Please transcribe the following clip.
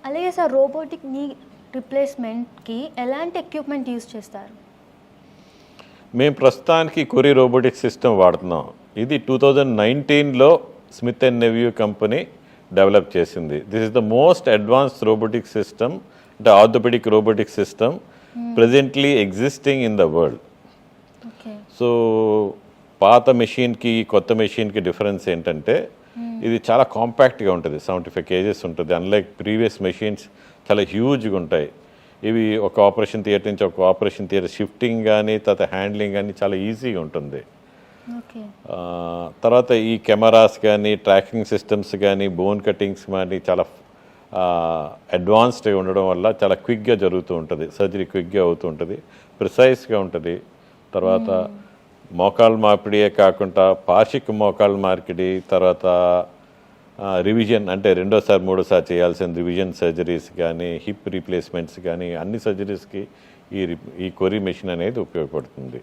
అలాగే sir robotic నీ రిప్లేస్మెంట్కి ఎలాంటి ఎక్విప్మెంట్ యూస్ చేస్తారు? మేము ప్రస్తుతానికి కొరి రోబోటిక్ సిస్టమ్ వాడుతున్నాం. ఇది 2019లో Smith and Nephew company develop చేసింది. This is the most advanced robotic system, అంటే orthopaedic robotic system presently existing in the world. So పాత మెషిన్కి కొత్త మెషిన్కి డిఫరెన్స్ ఏంటంటే ఇది చాలా కాంపాక్ట్గా ఉంటుంది, 75 kgs ఉంటుంది. అన్లైక్ ప్రీవియస్ మెషిన్స్ చాలా హ్యూజ్గా ఉంటాయి. ఇవి ఒక ఆపరేషన్ థియేటర్ నుంచి ఒక ఆపరేషన్ థియేటర్ షిఫ్టింగ్ కానీ తర్వాత హ్యాండ్లింగ్ కానీ చాలా ఈజీగా ఉంటుంది. తర్వాత ఈ కెమెరాస్ కానీ ట్రాకింగ్ సిస్టమ్స్ కానీ బోన్ కటింగ్స్ కానీ చాలా అడ్వాన్స్డ్గా ఉండడం వల్ల చాలా క్విక్గా జరుగుతూ ఉంటుంది. సర్జరీ క్విక్గా అవుతూ ఉంటుంది, ప్రిసైజ్గా ఉంటుంది. తర్వాత మోకాళ్ళ మార్పిడియే కాకుండా పార్షిక్ మోకాళ్ళ మార్పిడి, తర్వాత రివిజన్ అంటే రెండోసారి మూడోసారి చేయాల్సిన రివిజన్ సర్జరీస్ కానీ హిప్ రీప్లేస్మెంట్స్ కానీ అన్ని సర్జరీస్కి ఈ కొరి మెషిన్ అనేది ఉపయోగపడుతుంది.